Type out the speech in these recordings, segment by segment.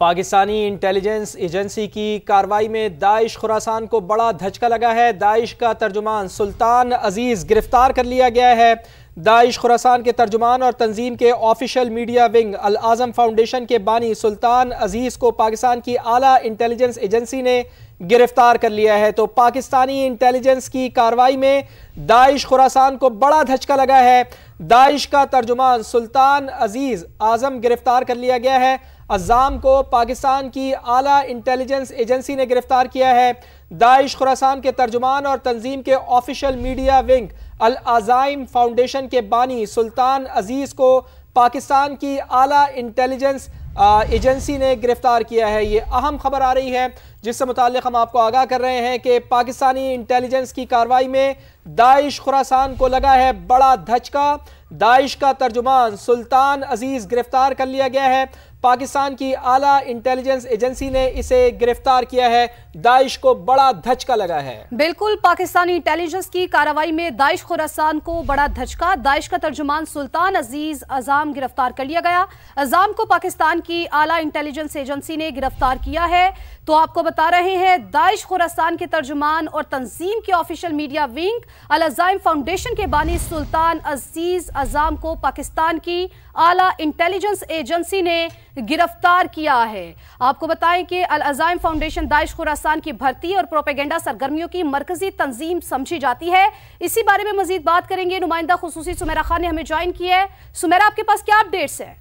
Pakistani intelligence agency की कार्रवाई में दाइश खुरासान को बड़ा धचका लगा है। दाइश का तर्जुमान सुल्तान अजीज गिरफ्तार कर लिया गया है। दाइश खुरासान के तर्जुमान और तंजीम के ऑफिशियल मीडिया विंग अल आज़म फाउंडेशन के बानी सुल्तान अजीज को पाकिस्तान की आला इंटेलिजेंस एजेंसी ने गिरफ्तार कर लिया है। तो पाकिस्तानी इंटेलिजेंस की कार्रवाई में दाइश खुरासान को बड़ा धचका लगा है। दाइश का तर्जुमान सुल्तान अजीज आजम गिरफ्तार कर लिया गया है। अज़ाम को पाकिस्तान की आला इंटेलिजेंस एजेंसी ने गिरफ्तार किया है। दाइश खुरासान के तर्जुमान और तंजीम के ऑफिशियल मीडिया विंग अल आज़ाइम फाउंडेशन के बानी सुल्तान अजीज को पाकिस्तान की आला इंटेलिजेंस एजेंसी ने गिरफ्तार किया है। ये अहम खबर आ रही है जिससे मुताल्लिक हम आपको आगाह कर रहे हैं कि पाकिस्तानी इंटेलिजेंस की कार्रवाई में दाइश खुरासान को लगा है बड़ा धचका। दाइश का तर्जुमान सुल्तान अजीज गिरफ्तार कर लिया गया है। पाकिस्तान की आला इंटेलिजेंस एजेंसी ने इसे गिरफ्तार किया है। दाइश को बड़ा धचका लगा है। बिल्कुल, पाकिस्तानी इंटेलिजेंस की कार्रवाई में दाइश खुरासान को बड़ा धचका। दाइश का तर्जुमान सुल्तान अजीज अज़ाम गिरफ्तार कर लिया गया। अज़ाम को पाकिस्तान की आला इंटेलिजेंस एजेंसी ने गिरफ्तार किया है। तो आपको बता रहे हैं, दाइश खुरासान के तर्जुमान और तंजीम के ऑफिशियल मीडिया विंग अल आज़ाइम फाउंडेशन के बानी सुल्तान अजीज अज़ाम को पाकिस्तान की आला इंटेलिजेंस एजेंसी ने गिरफ्तार किया है। आपको बताएं कि अल आज़ाइम फाउंडेशन दाइश खुरासान की भर्ती और प्रोपेगेंडा सरगर्मियों की मरकजी तंजीम समझी जाती है। इसी बारे में मजीद बात करेंगे। नुमाइंदा खुसूसी सुमेरा खान ने हमें ज्वाइन किया है। सुमेरा, आपके पास क्या अपडेट्स है?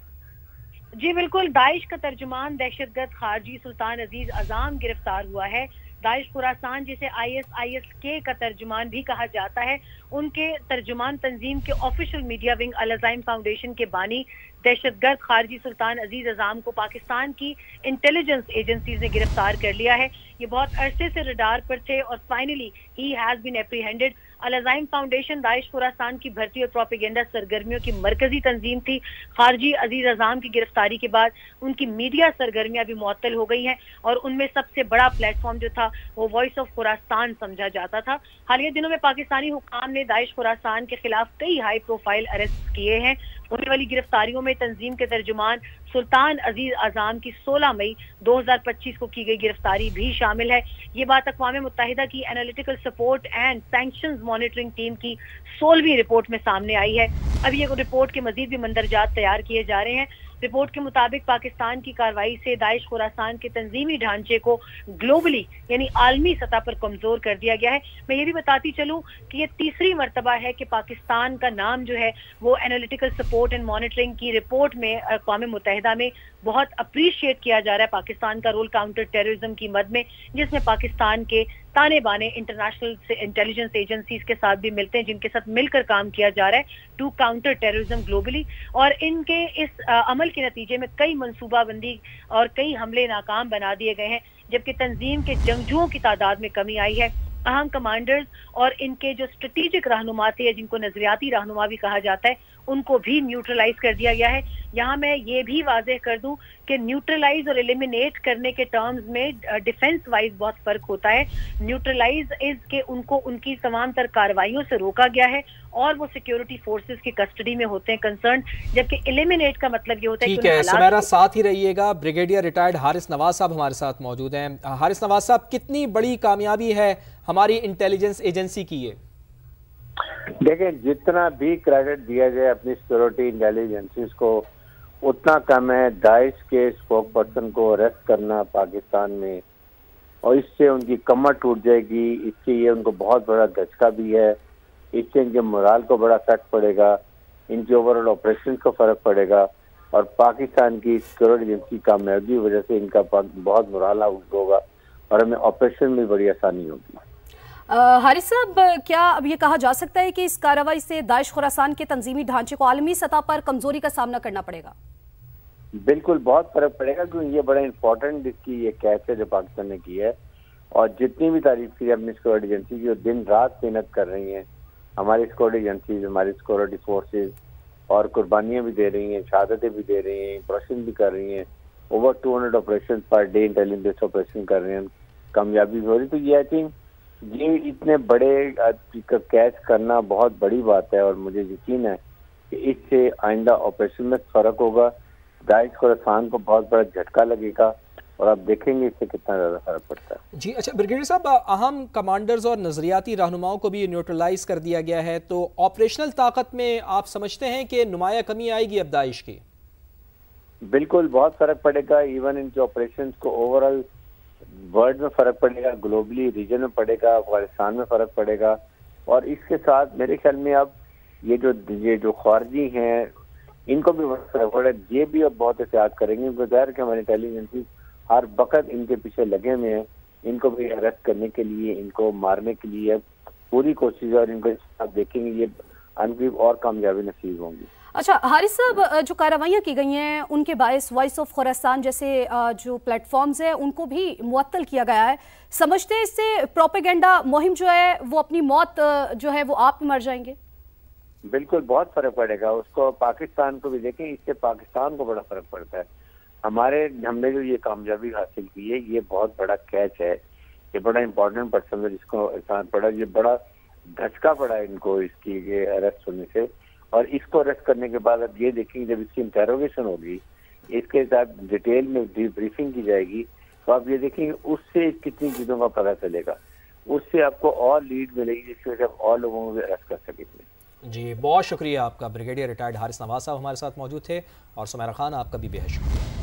जी बिल्कुल, दाइश का तर्जुमान दहशतगर्द खारजी सुल्तान अजीज अज़ाम गिरफ्तार हुआ है। दाइश खुरासान, जिसे ISIS-K का तर्जुमान भी कहा जाता है, उनके तर्जुमान तंजीम के ऑफिशियल मीडिया विंग अल आज़ाइम फाउंडेशन के बानी दहशतगर्द खारजी सुल्तान अजीज अज़ाम को पाकिस्तान की इंटेलिजेंस एजेंसीज ने गिरफ्तार कर लिया है। ये बहुत अरसे से रडार पर थे और finally he has been apprehended. अल आज़ाइम फाउंडेशन दाइश खुरासान की भर्ती और प्रोपेगेंडा सरगर्मियों की मरकजी तंजीम थी। खारजी अजीज अज़ाम की गिरफ्तारी के बाद उनकी मीडिया सरगर्मियां भी मुअत्तल हो गई हैं और उनमें सबसे बड़ा प्लेटफॉर्म जो था वो वॉइस ऑफ खुरासान समझा जाता था। हालिया दिनों में पाकिस्तानी हुक्काम ने दाइश खुरासान के खिलाफ कई हाई प्रोफाइल अरेस्ट किए हैं। होने वाली गिरफ्तारियों में तंजीम के तर्जुमान सुल्तान अजीज अज़ाम की 16 मई 2025 को की गई गिरफ्तारी भी शामिल है। ये बात अक़वाम मुत्तहिदा की analytical support and sanctions monitoring team की 16वीं रिपोर्ट में सामने आई है। अभी ये रिपोर्ट के मजीद भी मंदरजात तैयार किए जा रहे हैं। रिपोर्ट के मुताबिक पाकिस्तान की कार्रवाई से दाइश खुरासान के तंजीमी ढांचे को ग्लोबली यानी आलमी सतह पर कमजोर कर दिया गया है। मैं ये भी बताती चलूं कि ये तीसरी मर्तबा है कि पाकिस्तान का नाम जो है वो एनालिटिकल सपोर्ट एंड मॉनिटरिंग की रिपोर्ट में अक़वाम मुत्तहिदा में बहुत अप्रिशिएट किया जा रहा है। पाकिस्तान का रोल काउंटर टेररिज्म की मद में, जिसमें पाकिस्तान के ताने बाने इंटरनेशनल इंटेलिजेंस एजेंसीज के साथ भी मिलते हैं, जिनके साथ मिलकर काम किया जा रहा है टू काउंटर टेररिज्म ग्लोबली। और इनके इस अमल के नतीजे में कई मनसूबाबंदी और कई हमले नाकाम बना दिए गए हैं, जबकि तंजीम के जंगजुओं की तादाद में कमी आई है। अहम कमांडर्स और इनके जो स्ट्रेटेजिक रहनुमा थे, जिनको नजरियाती रहनुमा भी कहा जाता है, उनको भी न्यूट्रलाइज कर दिया गया है। यहाँ मैं ये भी वाज़ेह कर दूं कि न्यूट्रलाइज और एलिमिनेट करने के टर्म्स में डिफेंस वाइज बहुत फर्क होता है। न्यूट्रलाइज इज के उनको उनकी तमाम तर कार्रवाइयों से रोका गया है और वो सिक्योरिटी फोर्सेस की कस्टडी में होते हैं कंसर्न, जबकि एलिमिनेट का मतलब ये होता है। ठीक है सुमेरा, साथ ही रहिएगा। ब्रिगेडियर रिटायर्ड हारिस नवाज साहब हमारे साथ मौजूद हैं। हारिस नवाज साहब, कितनी बड़ी कामयाबी है हमारी इंटेलिजेंस एजेंसी की? ये देखिए, जितना भी क्रेडिट दिया जाए अपनी सिक्योरिटी इंटेलिजेंसेस को उतना कम है। दाइश के स्पोक पर्सन को अरेस्ट करना पाकिस्तान में, और इससे उनकी कमर टूट जाएगी। इससे ये उनको बहुत बड़ा धचका भी है। इससे इनके मोराल को बड़ा इफेक्ट पड़ेगा, इनके ओवरऑल ऑपरेशन को फर्क पड़ेगा, और पाकिस्तान की सिक्योरिटी एजेंसी की कामयाबी की वजह से इनका बहुत मोराल आउट होगा और हमें ऑपरेशन में बड़ी आसानी होगी। हारिस साहब, क्या अब ये कहा जा सकता है कि इस कार्रवाई से दाइश खुरासान के तंजीमी ढांचे को आलमी सतह पर कमजोरी का सामना करना पड़ेगा? बिल्कुल, बहुत फर्क पड़ेगा, क्योंकि ये बड़ा इंपॉर्टेंट इसकी ये कैच है जो पाकिस्तान ने की है। और जितनी भी तारीफ की है अपनी सिक्योरिटी एजेंसी की, जो दिन रात मेहनत कर रही हैं हमारी सिक्योरिटी एजेंसीज, हमारी सिक्योरिटी फोर्सेज, और कुर्बानियां भी दे रही हैं, शहादतें भी दे रही हैं, ऑपरेशन भी कर रही हैं। Over 200 operation per day intelligence operation कर रहे हैं, कामयाबी हो रही। तो ये आई थिंक ये इतने बड़े कैच करना बहुत बड़ी बात है, और मुझे यकीन है कि इससे आइंदा ऑपरेशन में फर्क होगा। दाइश खुरासान को बहुत बड़ा झटका लगेगा और आप देखेंगे इससे कितना ज़्यादा फर्क पड़ता है। जी अच्छा ब्रिगेडियर साहब, अहम कमांडर्स और नजरियाती रहनुमाओं को भी न्यूट्रलाइज कर दिया गया है, तो ऑपरेशनल ताकत में आप समझते हैं कि नुमाया कमी आएगी अब दाइश की? बिल्कुल बहुत फर्क पड़ेगा। इवन इनके ऑपरेशंस को ओवरऑल वर्ल्ड में फर्क पड़ेगा, ग्लोबली रीजन में पड़ेगा, अफगानिस्तान में फर्क पड़ेगा। और इसके साथ मेरे ख्याल में अब ये जो खारजी हैं इनको भी फर्क पड़ेगा। ये भी अब बहुत एहतियात करेंगे, उनको जाहिर कि हमारी इंटेलिजेंस हर वक्त इनके पीछे लगे हुए हैं। इनको भी अरेस्ट करने के लिए, इनको मारने के लिए पूरी कोशिश है और इनको आप देखेंगे ये अनकरीब और कामयाबी नसीब होंगी। अच्छा हारिस साहब, जो कार्रवाइयाँ की गई हैं उनके बायस वॉइस ऑफ खुरासान जैसे जो प्लेटफॉर्म्स हैं उनको भी मुअत्तल किया गया है। समझते हैं इससे प्रोपेगेंडा मुहिम जो है वो अपनी मौत जो है वो आप भी मर जाएंगे? बिल्कुल बहुत फर्क पड़ेगा। उसको पाकिस्तान को भी देखें, इससे पाकिस्तान को बड़ा फर्क पड़ता है। हमने जो ये कामयाबी हासिल की है ये बहुत बड़ा कैच है, ये बड़ा इंपॉर्टेंट पर्सन है जिसको एहसान पड़ा, ये बड़ा धचका पड़ा इनको इसकी ये अरेस्ट होने से। और इसको अरेस्ट करने के बाद अब ये देखेंगे जब इसकी इंटेरोगेशन होगी, इसके साथ डिटेल में ब्रीफिंग की जाएगी, तो आप ये देखेंगे उससे कितनी चीजों का पता चलेगा, उससे आपको और लीड मिलेगी जिसकी वजह से आप और लोगों को भी अरेस्ट कर सकेंगे। जी बहुत शुक्रिया आपका। ब्रिगेडियर रिटायर्ड हारिस नवाज साहब हमारे साथ मौजूद थे और सुमेरा खान आपका भी बेहद शुक्रिया।